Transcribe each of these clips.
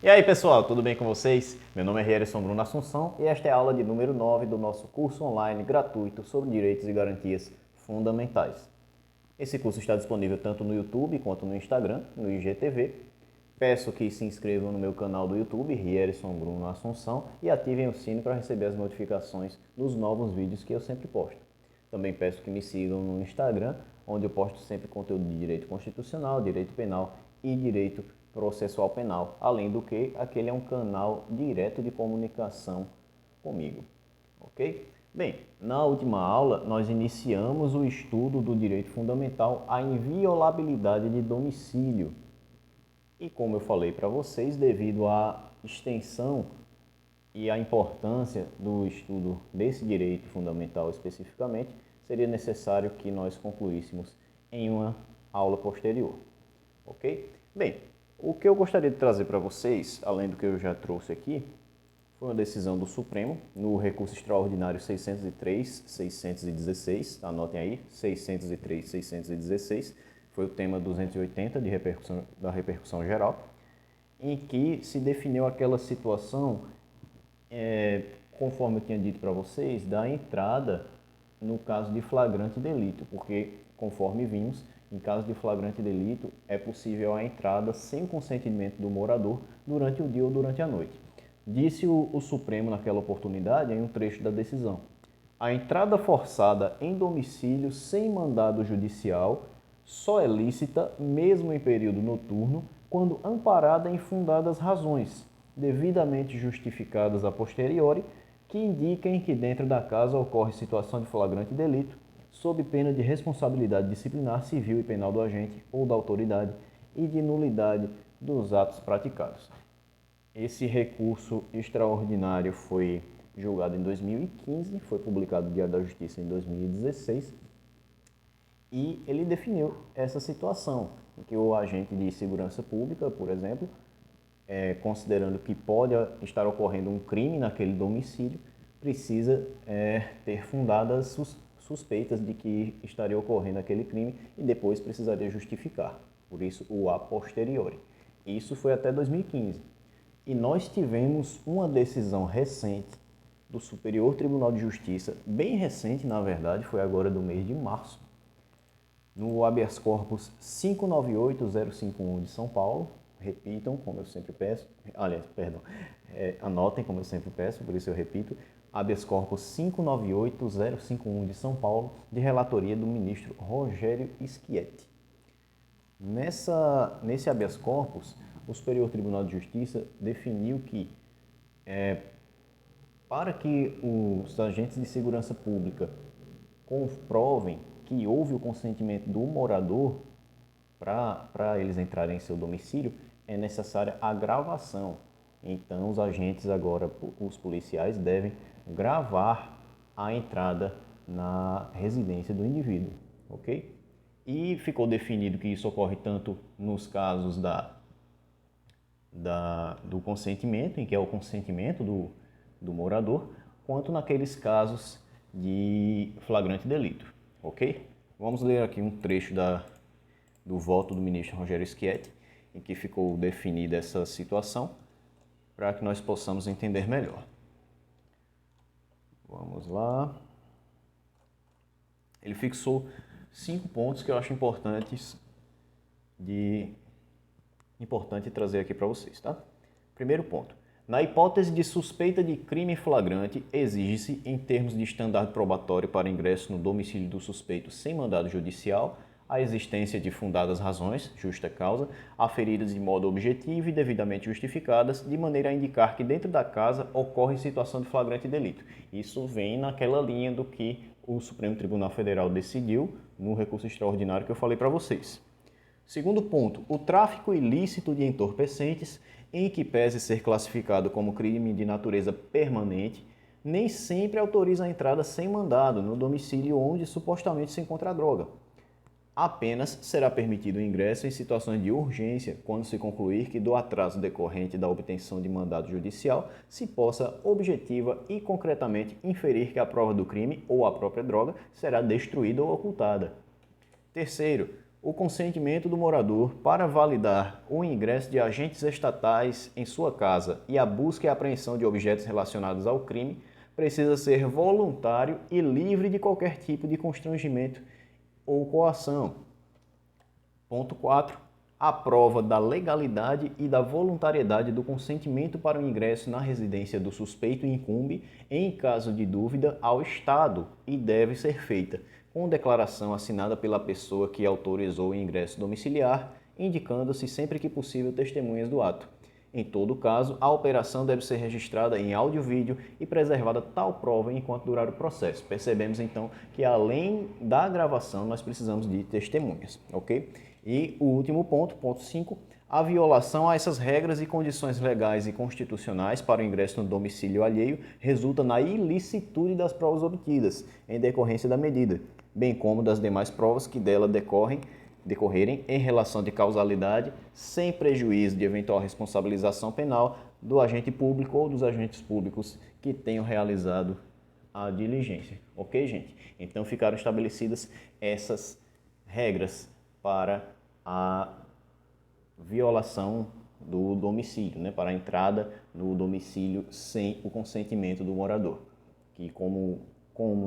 E aí pessoal, tudo bem com vocês? Meu nome é Rierson Bruno Assunção e esta é a aula de número 9 do nosso curso online gratuito sobre Direitos e Garantias Fundamentais. Esse curso está disponível tanto no YouTube quanto no Instagram, no IGTV. Peço que se inscrevam no meu canal do YouTube, Rierson Bruno Assunção, e ativem o sino para receber as notificações dos novos vídeos que eu sempre posto. Também peço que me sigam no Instagram, onde eu posto sempre conteúdo de direito constitucional, direito penal e direito processual penal. Além do que, aquele é um canal direto de comunicação comigo, ok? Bem, na última aula nós iniciamos o estudo do direito fundamental à inviolabilidade de domicílio. E como eu falei para vocês, devido à extensão e à importância do estudo desse direito fundamental especificamente, seria necessário que nós concluíssemos em uma aula posterior, ok? Bem, o que eu gostaria de trazer para vocês, além do que eu já trouxe aqui, foi uma decisão do Supremo no recurso extraordinário 603-616, anotem aí, 603-616, foi o tema 280 da repercussão geral, em que se definiu aquela situação, conforme eu tinha dito para vocês, da entrada no caso de flagrante delito, porque, conforme vimos, em caso de flagrante delito, é possível a entrada sem consentimento do morador durante o dia ou durante a noite. Disse o Supremo naquela oportunidade, em um trecho da decisão: a entrada forçada em domicílio sem mandado judicial só é lícita, mesmo em período noturno, quando amparada em fundadas razões, devidamente justificadas a posteriori, que indiquem que dentro da casa ocorre situação de flagrante delito, sob pena de responsabilidade disciplinar civil e penal do agente ou da autoridade e de nulidade dos atos praticados. Esse recurso extraordinário foi julgado em 2015, foi publicado no Diário da Justiça em 2016, e ele definiu essa situação, em que o agente de segurança pública, por exemplo, considerando que pode estar ocorrendo um crime naquele domicílio, precisa ter fundadas suspeitas de que estaria ocorrendo aquele crime e depois precisaria justificar, por isso o a posteriori. Isso foi até 2015. E nós tivemos uma decisão recente do Superior Tribunal de Justiça, bem recente na verdade, foi agora do mês de março, no habeas corpus 598051 de São Paulo. Repitam, como eu sempre peço, anotem como eu sempre peço, por isso eu repito, habeas corpus 598051 de São Paulo, de relatoria do ministro Rogério Schietti. Nesse habeas corpus, o Superior Tribunal de Justiça definiu que, para que os agentes de segurança pública comprovem que houve o consentimento do morador para eles entrarem em seu domicílio, é necessária a gravação. Então, os agentes agora, os policiais, devem gravar a entrada na residência do indivíduo, ok? E ficou definido que isso ocorre tanto nos casos do consentimento, em que é o consentimento do morador, quanto naqueles casos de flagrante delito, ok? Vamos ler aqui um trecho do voto do ministro Rogério Schietti, em que ficou definida essa situação, para que nós possamos entender melhor. Vamos lá. Ele fixou 5 pontos que eu acho importante trazer aqui para vocês, tá? Primeiro ponto. Na hipótese de suspeita de crime flagrante, exige-se, em termos de estandarte probatório para ingresso no domicílio do suspeito sem mandado judicial, a existência de fundadas razões, justa causa, aferidas de modo objetivo e devidamente justificadas, de maneira a indicar que dentro da casa ocorre situação de flagrante delito. Isso vem naquela linha do que o Supremo Tribunal Federal decidiu no recurso extraordinário que eu falei para vocês. Segundo ponto, o tráfico ilícito de entorpecentes, em que pese ser classificado como crime de natureza permanente, nem sempre autoriza a entrada sem mandado no domicílio onde supostamente se encontra a droga. Apenas será permitido o ingresso em situações de urgência, quando se concluir que do atraso decorrente da obtenção de mandado judicial se possa objetiva e concretamente inferir que a prova do crime ou a própria droga será destruída ou ocultada. Terceiro, o consentimento do morador para validar o ingresso de agentes estatais em sua casa e a busca e apreensão de objetos relacionados ao crime precisa ser voluntário e livre de qualquer tipo de constrangimento ou coação. Ponto 4. A prova da legalidade e da voluntariedade do consentimento para o ingresso na residência do suspeito incumbe, em caso de dúvida, ao Estado e deve ser feita com declaração assinada pela pessoa que autorizou o ingresso domiciliar, indicando-se sempre que possível testemunhas do ato. Em todo caso, a operação deve ser registrada em áudio e vídeo e preservada tal prova enquanto durar o processo. Percebemos então que além da gravação nós precisamos de testemunhas, ok? E o último ponto, ponto 5, a violação a essas regras e condições legais e constitucionais para o ingresso no domicílio alheio resulta na ilicitude das provas obtidas em decorrência da medida, bem como das demais provas que dela decorrerem em relação de causalidade, sem prejuízo de eventual responsabilização penal do agente público ou dos agentes públicos que tenham realizado a diligência. Ok, gente? Então ficaram estabelecidas essas regras para a violação do domicílio, né? Para a entrada no domicílio sem o consentimento do morador. Que como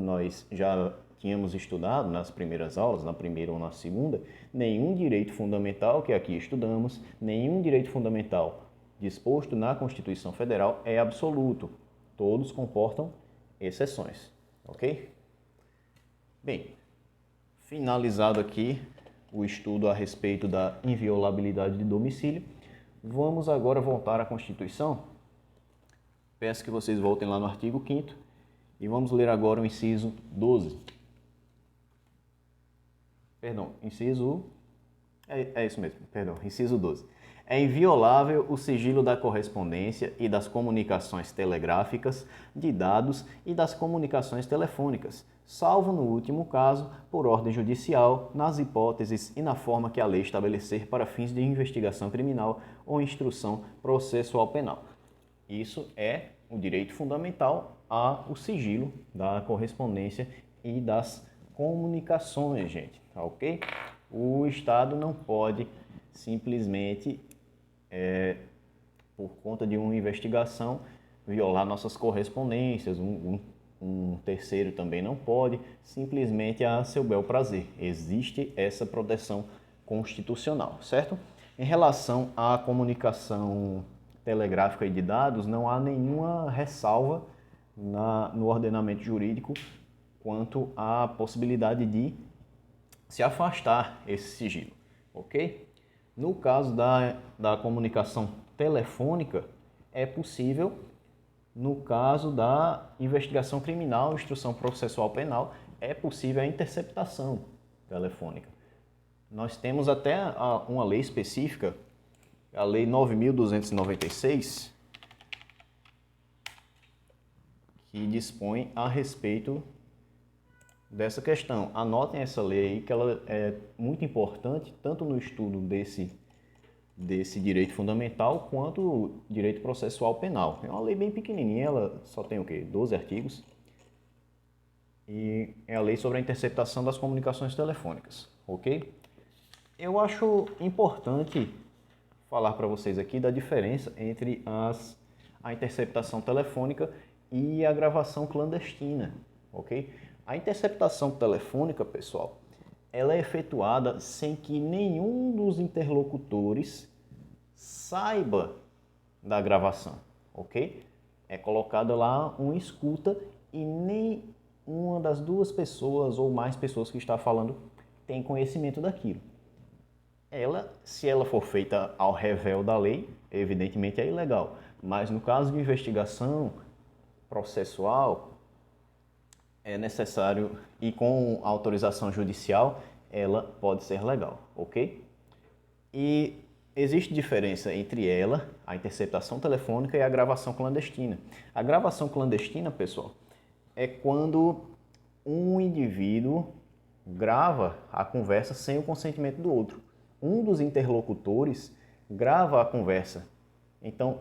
nós já tínhamos estudado nas primeiras aulas, na primeira ou na segunda, nenhum direito fundamental que aqui estudamos, nenhum direito fundamental disposto na Constituição Federal é absoluto. Todos comportam exceções, ok? Bem, finalizado aqui o estudo a respeito da inviolabilidade de domicílio, vamos agora voltar à Constituição. Peço que vocês voltem lá no artigo 5º e vamos ler agora o inciso 12. Perdão, inciso... É isso mesmo, perdão, inciso 12. É inviolável o sigilo da correspondência e das comunicações telegráficas, de dados e das comunicações telefônicas, salvo no último caso, por ordem judicial, nas hipóteses e na forma que a lei estabelecer para fins de investigação criminal ou instrução processual penal. Isso é um direito fundamental ao sigilo da correspondência e das comunicações, gente, tá ok? O Estado não pode simplesmente, por conta de uma investigação, violar nossas correspondências, um terceiro também não pode, simplesmente a seu bel prazer. Existe essa proteção constitucional, certo? Em relação à comunicação telegráfica e de dados, não há nenhuma ressalva no ordenamento jurídico quanto à possibilidade de se afastar esse sigilo, ok? No caso da comunicação telefônica, é possível, no caso da investigação criminal, instrução processual penal, é possível a interceptação telefônica. Nós temos até uma lei específica, a Lei 9.296, que dispõe a respeito dessa questão. Anotem essa lei aí, que ela é muito importante, tanto no estudo desse direito fundamental, quanto o direito processual penal. É uma lei bem pequenininha, ela só tem o quê? 12 artigos. E é a lei sobre a interceptação das comunicações telefônicas, ok? Eu acho importante falar para vocês aqui da diferença entre a interceptação telefônica e a gravação clandestina, ok? A interceptação telefônica, pessoal, ela é efetuada sem que nenhum dos interlocutores saiba da gravação, ok? É colocada lá um escuta e nem uma das duas pessoas ou mais pessoas que está falando tem conhecimento daquilo. Se ela for feita ao revel da lei, evidentemente é ilegal. Mas no caso de investigação processual, é necessário, e com autorização judicial, ela pode ser legal, ok? E existe diferença entre ela, a interceptação telefônica, e a gravação clandestina. A gravação clandestina, pessoal, é quando um indivíduo grava a conversa sem o consentimento do outro. Um dos interlocutores grava a conversa. Então,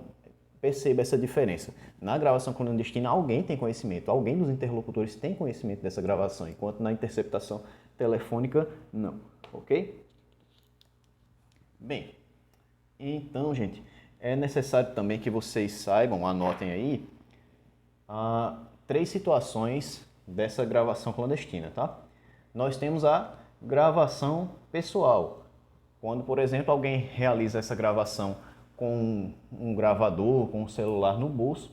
perceba essa diferença. Na gravação clandestina, alguém tem conhecimento, alguém dos interlocutores tem conhecimento dessa gravação, enquanto na interceptação telefônica, não, ok? Bem, então, gente, é necessário também que vocês saibam, anotem aí, 3 situações dessa gravação clandestina, tá? Nós temos a gravação pessoal, quando, por exemplo, alguém realiza essa gravação com um gravador, com um celular no bolso,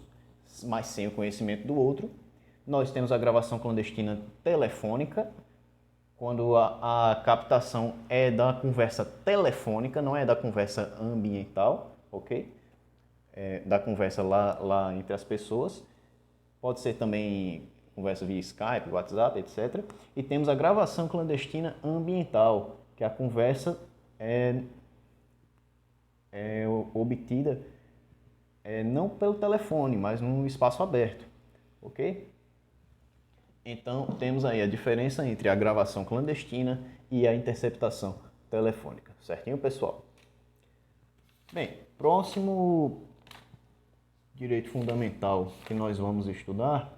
mas sem o conhecimento do outro. Nós temos a gravação clandestina telefônica, quando a captação é da conversa telefônica, não é da conversa ambiental, ok? É da conversa lá entre as pessoas. Pode ser também conversa via Skype, WhatsApp, etc. E temos a gravação clandestina ambiental, que a conversa é obtida não pelo telefone, mas num espaço aberto, ok? Então, temos aí a diferença entre a gravação clandestina e a interceptação telefônica. Certinho, pessoal? Bem, próximo direito fundamental que nós vamos estudar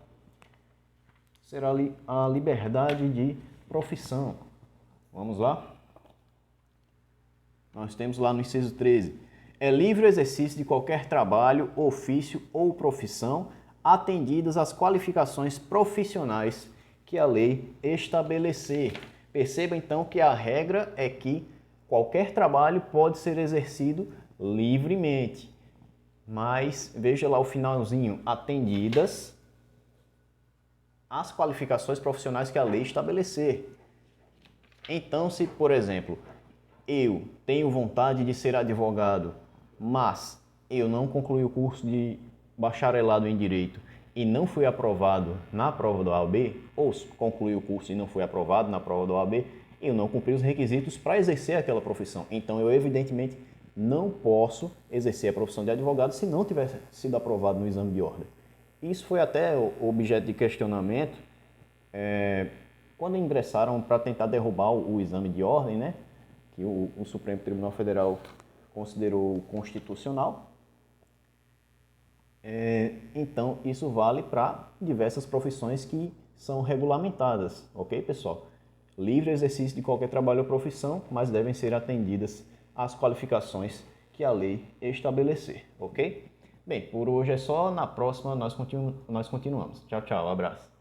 será a liberdade de profissão. Vamos lá? Nós temos lá no inciso 13. É livre o exercício de qualquer trabalho, ofício ou profissão, atendidas as qualificações profissionais que a lei estabelecer. Perceba então que a regra é que qualquer trabalho pode ser exercido livremente. Mas veja lá o finalzinho, atendidas as qualificações profissionais que a lei estabelecer. Então, se, por exemplo, eu tenho vontade de ser advogado, mas eu não concluí o curso de bacharelado em Direito e não fui aprovado na prova da OAB, ou concluí o curso e não fui aprovado na prova da OAB, eu não cumpri os requisitos para exercer aquela profissão. Então, eu evidentemente não posso exercer a profissão de advogado se não tiver sido aprovado no exame de ordem. Isso foi até o objeto de questionamento quando ingressaram para tentar derrubar o exame de ordem, né? Que o Supremo Tribunal Federal considerou constitucional. Então, isso vale para diversas profissões que são regulamentadas, ok, pessoal? Livre exercício de qualquer trabalho ou profissão, mas devem ser atendidas as qualificações que a lei estabelecer, ok? Bem, por hoje é só, na próxima nós continuamos. Tchau, tchau, abraço.